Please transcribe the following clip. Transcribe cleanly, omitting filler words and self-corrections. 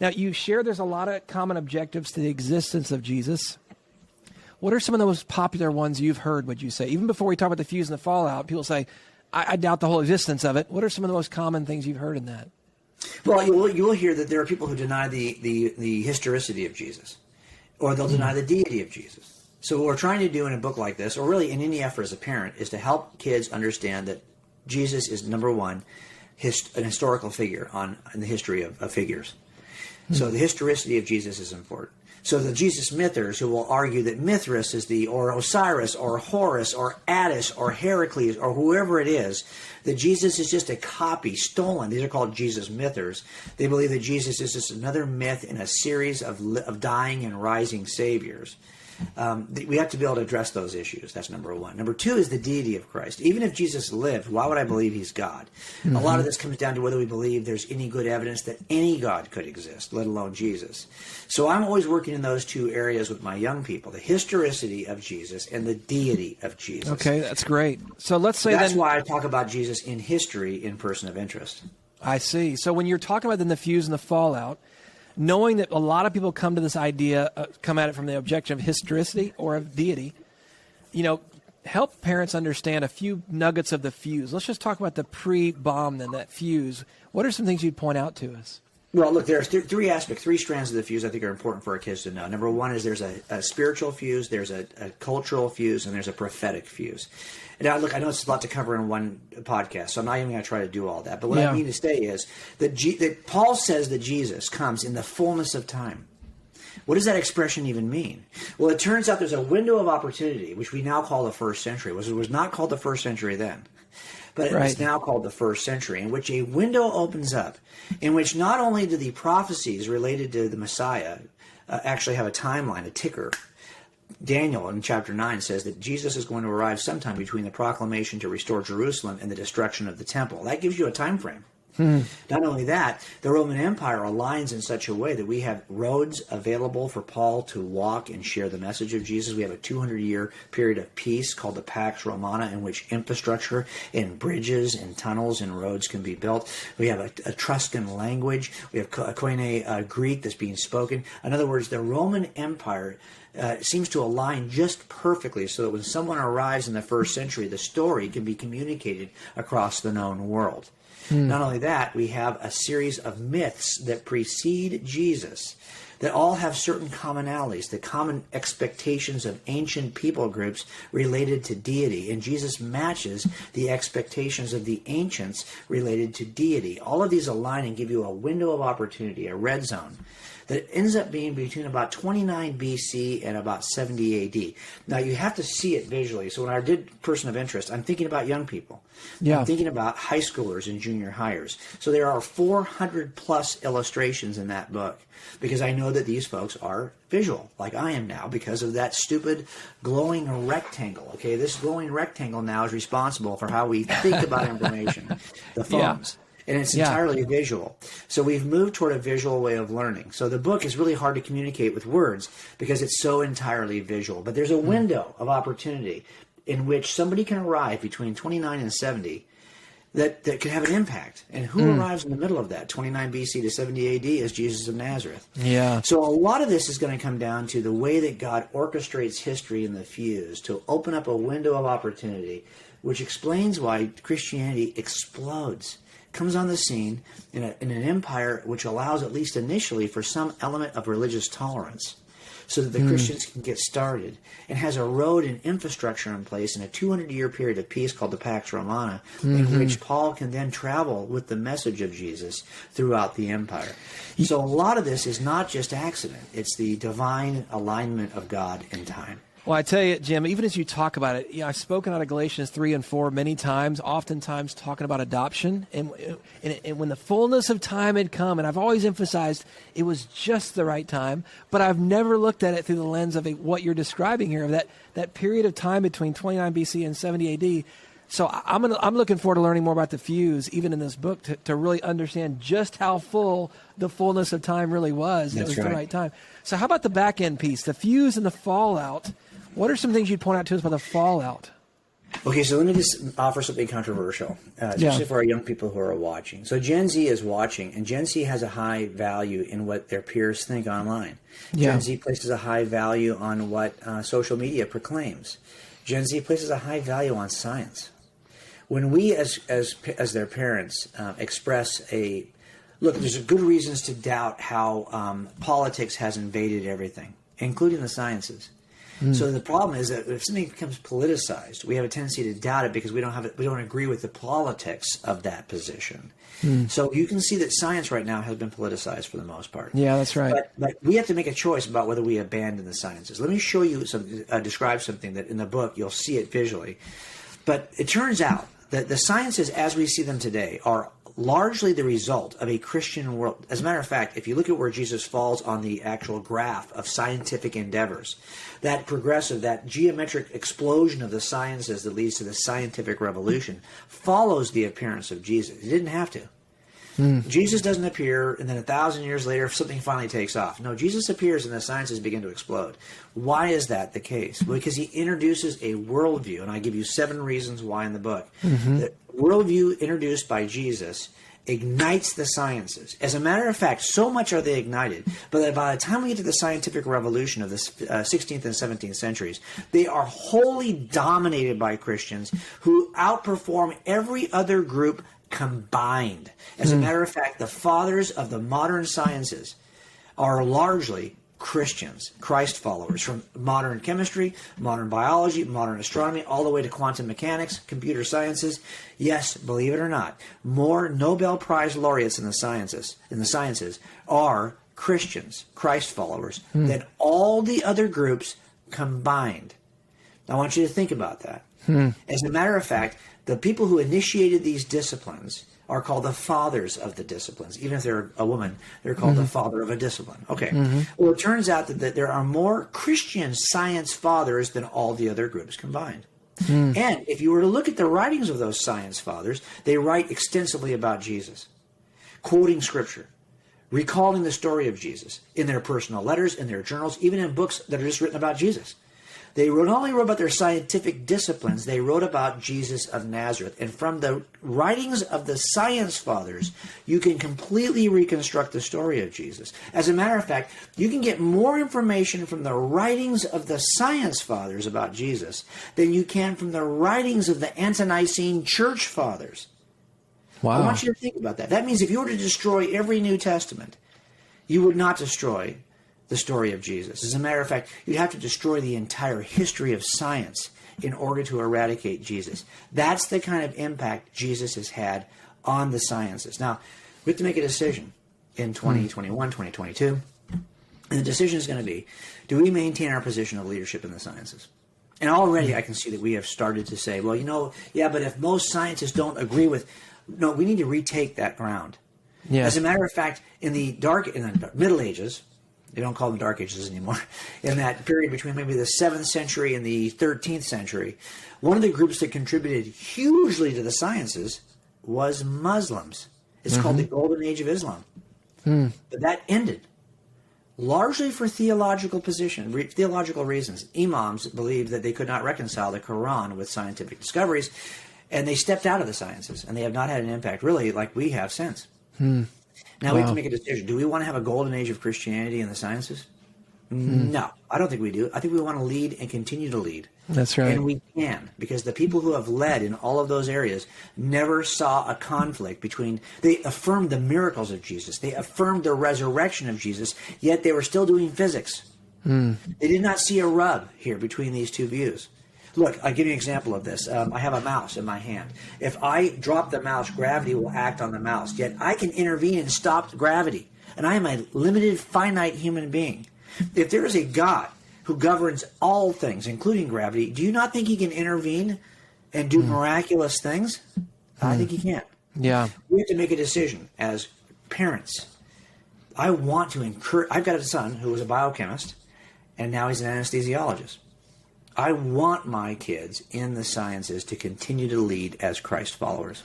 Now, you share there's a lot of common objectives to the existence of Jesus. What are some of the most popular ones you've heard, would you say? Even before we talk about the fuse and the fallout, people say, I doubt the whole existence of it. What are some of the most common things you've heard in that? Well, you will hear that there are people who deny the historicity of Jesus, or they'll deny the deity of Jesus. So what we're trying to do in a book like this, or really in any effort as a parent, is to help kids understand that Jesus is, number one, an historical figure in the history of figures. So the historicity of Jesus is important. So the Jesus mythers, who will argue that Mithras is or Osiris or Horus or Attis or Heracles or whoever it is, that Jesus is just a copy, stolen. These are called Jesus mythers. They believe that Jesus is just another myth in a series of dying and rising saviors. We have to be able to address those issues. That's number one. Number two is the deity of Christ. Even if Jesus lived, why would I believe he's God? Mm-hmm. A lot of this comes down to whether we believe there's any good evidence that any God could exist, let alone Jesus. So I'm always working in those two areas with my young people, the historicity of Jesus and the deity of Jesus. Okay, that's great. So let's say that's why I talk about Jesus in history in Person of Interest. I see. So when you're talking about the fuse and the fallout, knowing that a lot of people come to this idea, come at it from the objection of historicity or of deity, help parents understand a few nuggets of the fuse. Let's just talk about the pre-bomb, then, that fuse. What are some things you'd point out to us? Well, look, there's three strands of the fuse I think are important for our kids to know. Number one is there's a spiritual fuse, there's a cultural fuse, and there's a prophetic fuse. Now, look, I know it's a lot to cover in one podcast, so I'm not even going to try to do all that. But what I mean to say is that Paul says that Jesus comes in the fullness of time. What does that expression even mean? Well, it turns out there's a window of opportunity, which we now call the first century. It was not called the first century then. But it's now called the first century, in which a window opens up, in which not only do the prophecies related to the Messiah actually have a timeline, a ticker. Daniel in chapter 9 says that Jesus is going to arrive sometime between the proclamation to restore Jerusalem and the destruction of the temple. That gives you a time frame. Not only that, the Roman Empire aligns in such a way that we have roads available for Paul to walk and share the message of Jesus. We have a 200-year period of peace called the Pax Romana, in which infrastructure and bridges and tunnels and roads can be built. We have a Etruscan language. We have Koine Greek that's being spoken. In other words, the Roman Empire seems to align just perfectly so that when someone arrives in the first century, the story can be communicated across the known world. Not only that, we have a series of myths that precede Jesus that all have certain commonalities, the common expectations of ancient people groups related to deity. And Jesus matches the expectations of the ancients related to deity. All of these align and give you a window of opportunity, a red zone, that ends up being between about 29 BC and about 70 AD. Now, you have to see it visually. So when I did Person of Interest, I'm thinking about young people. I'm thinking about high schoolers and junior hires. So there are 400-plus illustrations in that book, because I know that these folks are visual, like I am now, because of that stupid glowing rectangle. Okay, this glowing rectangle now is responsible for how we think about information, the phones. And it's entirely visual. So we've moved toward a visual way of learning. So the book is really hard to communicate with words because it's so entirely visual. But there's a window of opportunity in which somebody can arrive between 29 and 70 that can have an impact. And who arrives in the middle of that, 29 BC to 70 AD, is Jesus of Nazareth. So a lot of this is going to come down to the way that God orchestrates history in the fuse to open up a window of opportunity, which explains why Christianity explodes. Comes on the scene in an empire which allows, at least initially, for some element of religious tolerance so that the Christians can get started, and has a road and infrastructure in place in a 200-year period of peace called the Pax Romana, in which Paul can then travel with the message of Jesus throughout the empire. So a lot of this is not just accident. It's the divine alignment of God in time. Well, I tell you, Jim, even as you talk about it, I've spoken out of Galatians 3 and 4 many times, oftentimes talking about adoption. And when the fullness of time had come, and I've always emphasized it was just the right time, but I've never looked at it through the lens of what you're describing here, of that period of time between 29 BC and 70 AD. So I'm looking forward to learning more about the fuse, even in this book, to really understand just how full the fullness of time really was. It was the right time. So how about the back end piece, the fuse and the fallout? What are some things you'd point out to us about the fallout? Okay, so let me just offer something controversial, especially for our young people who are watching. So Gen Z is watching, and Gen Z has a high value in what their peers think online. Yeah. Gen Z places a high value on what social media proclaims. Gen Z places a high value on science. When we, as their parents, express look, there's good reasons to doubt how politics has invaded everything, including the sciences. So the problem is that if something becomes politicized, we have a tendency to doubt it because we don't agree with the politics of that position. So you can see that science right now has been politicized for the most part. Yeah, that's right. But we have to make a choice about whether we abandon the sciences. Let me show you describe something that in the book you'll see it visually. But it turns out that the sciences as we see them today are largely the result of a Christian world. As a matter of fact, if you look at where Jesus falls on the actual graph of scientific endeavors, that progressive, that geometric explosion of the sciences that leads to the scientific revolution follows the appearance of Jesus. He didn't have to. Jesus doesn't appear, and then 1,000 years later, something finally takes off. No, Jesus appears and the sciences begin to explode. Why is that the case? Well, because he introduces a worldview, and I give you 7 reasons why in the book. The worldview introduced by Jesus ignites the sciences. As a matter of fact, so much are they ignited, but that by the time we get to the scientific revolution of the 16th and 17th centuries, they are wholly dominated by Christians who outperform every other group combined. As a matter of fact, the fathers of the modern sciences are largely Christians, Christ followers, from modern chemistry, modern biology, modern astronomy, all the way to quantum mechanics, computer sciences. Yes, believe it or not, more Nobel Prize laureates in the sciences are Christians, Christ followers, than all the other groups combined. I want you to think about that. As a matter of fact, the people who initiated these disciplines are called the fathers of the disciplines. Even if they're a woman, they're called the father of a discipline. Okay. Well, it turns out that there are more Christian science fathers than all the other groups combined. And if you were to look at the writings of those science fathers, they write extensively about Jesus, quoting scripture, recalling the story of Jesus in their personal letters, in their journals, even in books that are just written about Jesus. They not only wrote about their scientific disciplines, they wrote about Jesus of Nazareth. And from the writings of the science fathers, you can completely reconstruct the story of Jesus. As a matter of fact, you can get more information from the writings of the science fathers about Jesus than you can from the writings of the ante-Nicene church fathers. Wow. I want you to think about that. That means if you were to destroy every New Testament, you would not destroy the story of Jesus. As a matter of fact, you'd have to destroy the entire history of science in order to eradicate Jesus. That's the kind of impact Jesus has had on the sciences. Now, we have to make a decision in 2021, 2022. And the decision is going to be, do we maintain our position of leadership in the sciences? And already I can see that we have started to say, well, but if most scientists don't agree with, no, we need to retake that ground. Yeah. As a matter of fact, in the Middle Ages, they don't call them Dark Ages anymore, in that period between maybe the 7th century and the 13th century, one of the groups that contributed hugely to the sciences was Muslims. It's called the Golden Age of Islam. But that ended largely for theological reasons. Imams believed that they could not reconcile the Quran with scientific discoveries, and they stepped out of the sciences, and they have not had an impact really like we have since. Now we have to make a decision. Do we want to have a golden age of Christianity in the sciences? No, I don't think we do. I think we want to lead and continue to lead. That's right. And we can, because the people who have led in all of those areas never saw a conflict between, they affirmed the miracles of Jesus. They affirmed the resurrection of Jesus, yet they were still doing physics. They did not see a rub here between these two views. Look, I'll give you an example of this. I have a mouse in my hand. If I drop the mouse, gravity will act on the mouse. Yet I can intervene and stop gravity. And I am a limited, finite human being. If there is a God who governs all things, including gravity, do you not think he can intervene and do miraculous things? I think he can. Yeah. We have to make a decision as parents. I want to encourage. I've got a son who was a biochemist, and now he's an anesthesiologist. I want my kids in the sciences to continue to lead as Christ followers.